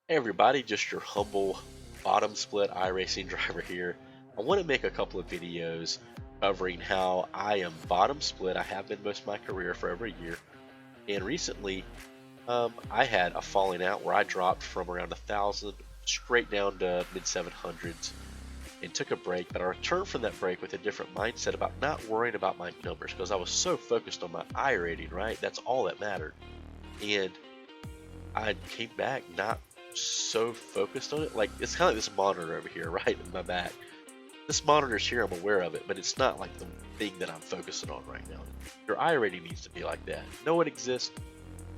Hey everybody, just your humble bottom split iRacing driver here. I want to make a couple of videos covering how I am bottom split. I have been most of my career for over a year, and recently I had a falling out where I dropped from around 1,000 straight down to mid 700s and took a break. But I returned from that break with a different mindset about not worrying about my numbers because I was so focused on my iRating, right? That's all that mattered. And I came back not so focused on it. Like it's kind of like this monitor over here, right in my back. This monitor's here, I'm aware of it, but it's not like the thing that I'm focusing on right now. Your eye rating needs to be like that. Know it exists,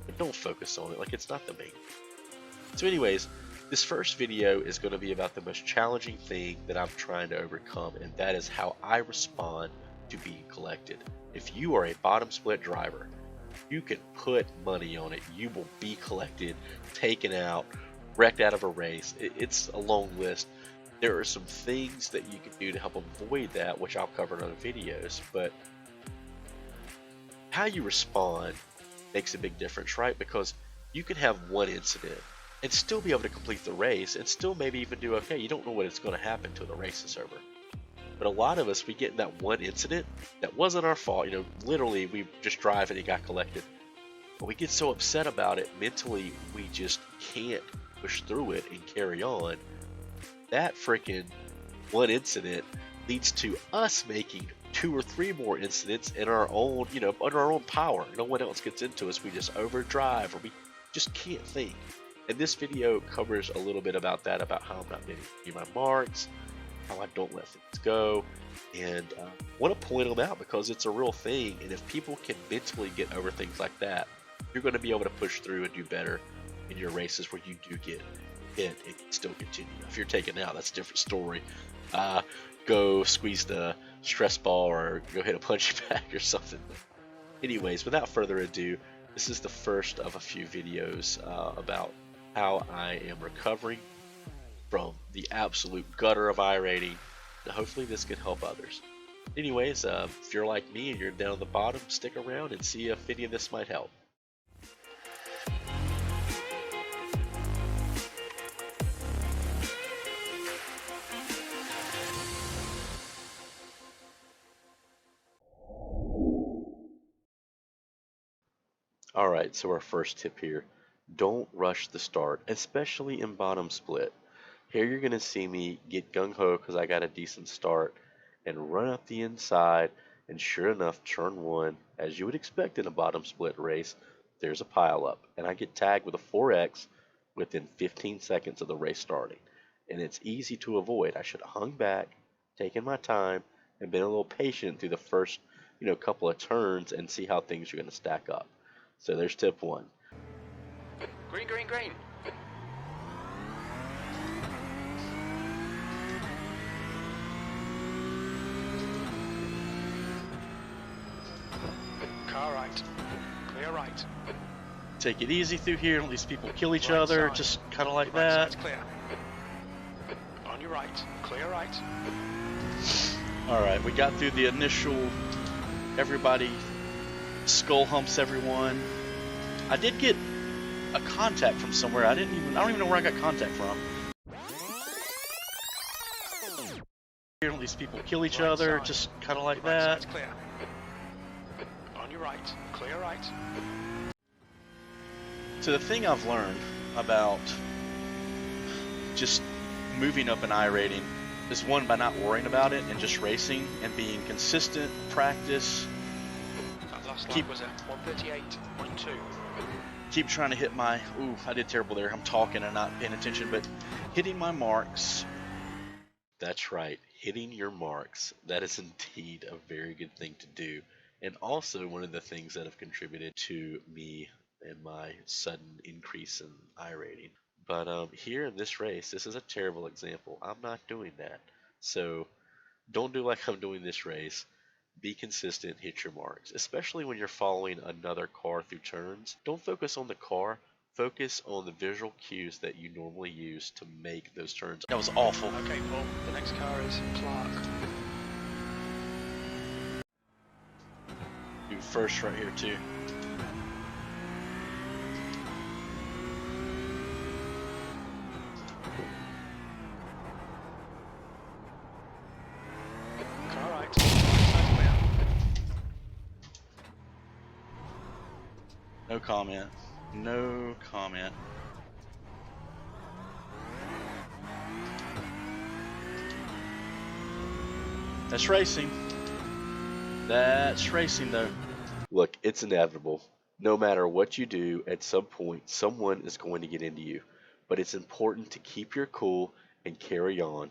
but don't focus on it. Like it's not the main. So, anyways, this first video is going to be about the most challenging thing that I'm trying to overcome, and that is how I respond to being collected. If you are a bottom split driver, you can put money on it. You will be collected, taken out, wrecked out of a race. It's a long list. There are some things that you can do to help avoid that, which I'll cover in other videos. But how you respond makes a big difference, right? Because you can have one incident and still be able to complete the race and still maybe even do okay. You don't know what it's going to happen till the race is over. But a lot of us, we get in that one incident that wasn't our fault. Literally, we just drive and it got collected. But we get so upset about it mentally, we just can't push through it and carry on. That freaking one incident leads to us making 2 or 3 more incidents in our own, under our own power. No one else gets into us. We just overdrive or we just can't think. And this video covers a little bit about that, about how I'm not hitting my marks, how I don't let things go, and want to point them out because it's a real thing. And if people can mentally get over things like that, you're going to be able to push through and do better in your races where you do get hit and still continue. If you're taken out, that's a different story. Go squeeze the stress ball or go hit a punching bag or something. Anyways, without further ado, this is the first of a few videos about how I am recovering from the absolute gutter of iRating. Hopefully this can help others. Anyways, if you're like me and you're down at the bottom, stick around and see if any of this might help. Alright, so our first tip here, don't rush the start, especially in bottom split. Here you're going to see me get gung-ho because I got a decent start and run up the inside, and sure enough, turn 1, as you would expect in a bottom split race, there's a pile up, and I get tagged with a 4X within 15 seconds of the race starting. And it's easy to avoid. I should have hung back, taken my time, and been a little patient through the first, couple of turns and see how things are going to stack up. So there's tip 1. Green, green, green. Car right. Clear right. Take it easy through here. Don't these people kill each Right other. side. Just kind of like Right that. side's clear. On your right. Clear right. Alright, we got through the initial, everybody skull humps everyone. I did get a contact from somewhere. I don't even know where I got contact from. Here, don't these people kill each Right other. side. Just kind of like Right that. side's clear. On your right. Clear right. So the thing I've learned about just moving up an iRating is, one, by not worrying about it and just racing and being consistent, practice. That last lap was at 138.2. Keep trying to hit my, I did terrible there. I'm talking and not paying attention, but hitting my marks. That's right, hitting your marks. That is indeed a very good thing to do. And also one of the things that have contributed to me and my sudden increase in iRating. But here in this race, this is a terrible example. I'm not doing that. So don't do like I'm doing this race. Be consistent, hit your marks, especially when you're following another car through turns. Don't focus on the car, focus on the visual cues that you normally use to make those turns. That was awful. Okay, Paul. The next car is Clark. Do first right here too. comment. No comment. That's racing. That's racing, though. Look, it's inevitable. No matter what you do, at some point, someone is going to get into you. But it's important to keep your cool and carry on.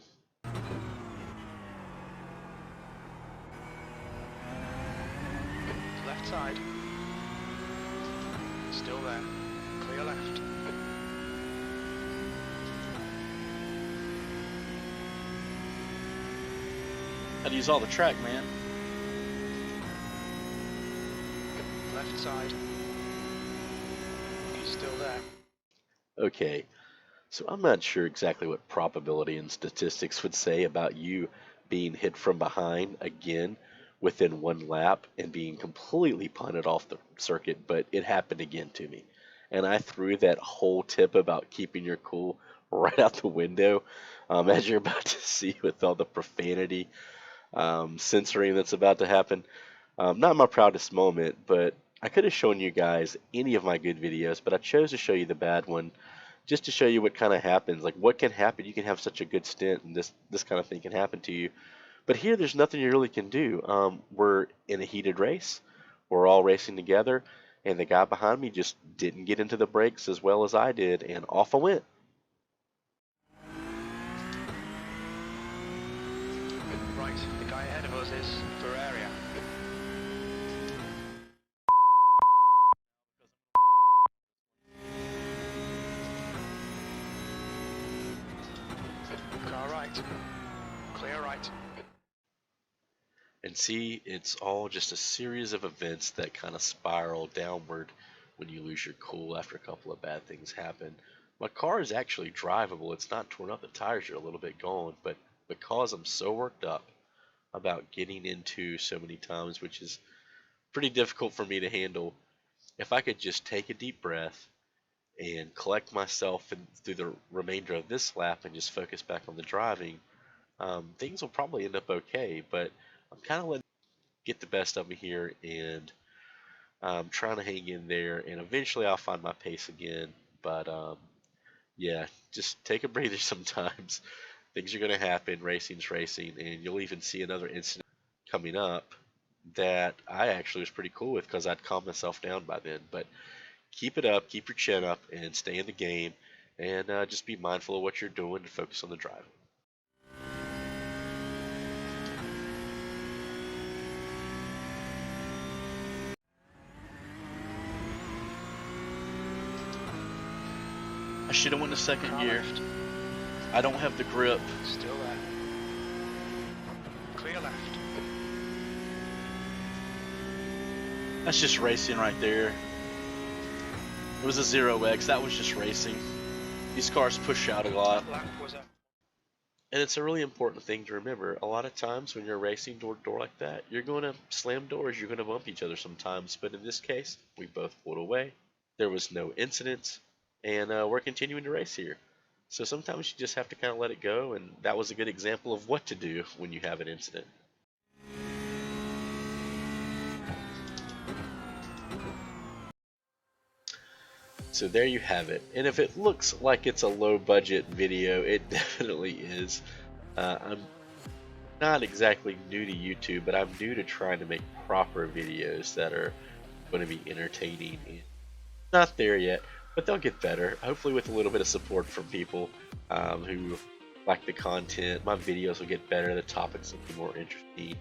Left side. Still there. Clear left. How to use all the track, man. Left side. He's still there. Okay, so I'm not sure exactly what probability and statistics would say about you being hit from behind again within one lap and being completely punted off the circuit, but it happened again to me. And I threw that whole tip about keeping your cool right out the window, as you're about to see with all the profanity censoring that's about to happen. Not my proudest moment, but I could have shown you guys any of my good videos, but I chose to show you the bad one just to show you what kind of happens. Like what can happen. You can have such a good stint and this kind of thing can happen to you. But here there's nothing you really can do. We're in a heated race. We're all racing together, and the guy behind me just didn't get into the brakes as well as I did, and off I went. Right, the guy ahead of us is Ferraria. Car right. Clear right. And see, it's all just a series of events that kind of spiral downward when you lose your cool after a couple of bad things happen. My car is actually drivable. It's not torn up. The tires are a little bit gone, but because I'm so worked up about getting into so many times, which is pretty difficult for me to handle, if I could just take a deep breath and collect myself through the remainder of this lap and just focus back on the driving, things will probably end up okay. But I'm kind of letting it get the best of me here, and trying to hang in there, and eventually I'll find my pace again. But yeah, just take a breather sometimes. Things are going to happen. Racing's racing, and you'll even see another incident coming up that I actually was pretty cool with because I'd calmed myself down by then. But keep it up, keep your chin up, and stay in the game, and just be mindful of what you're doing and focus on the driving. I should have went to second Car gear. left. I don't have the grip. Still there. Clear left. That's just racing right there. It was a 0x. That was just racing. These cars push out a lot. That lap was a And it's a really important thing to remember. A lot of times when you're racing door to door like that, you're going to slam doors, you're going to bump each other sometimes. But in this case, we both pulled away. There was no incidents, and we're continuing to race here. So sometimes you just have to kind of let it go, and that was a good example of what to do when you have an incident. So there you have it. And if it looks like it's a low budget video, it definitely is. I'm not exactly new to YouTube, but I'm new to trying to make proper videos that are going to be entertaining. And not there yet, but they'll get better. Hopefully with a little bit of support from people who like the content. My videos will get better, the topics will be more interesting,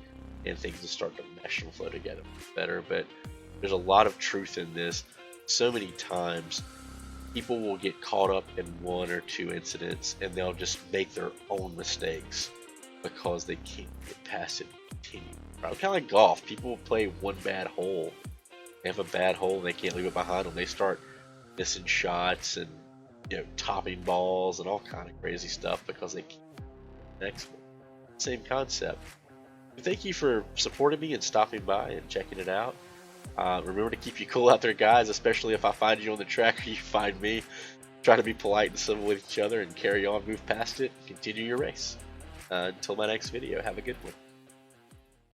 and things will start to mesh and flow together better. But there's a lot of truth in this. So many times people will get caught up in one or two incidents and they'll just make their own mistakes because they can't get past it and continue. Kind of like golf. People will play one bad hole. They have a bad hole and they can't leave it behind them. They start missing shots and topping balls and all kind of crazy stuff because they can't next one. Same concept. Thank you for supporting me and stopping by and checking it out. Remember to keep you cool out there, guys, especially if I find you on the track or you find me. Try to be polite and civil with each other and carry on, move past it, continue your race. Until my next video, have a good one.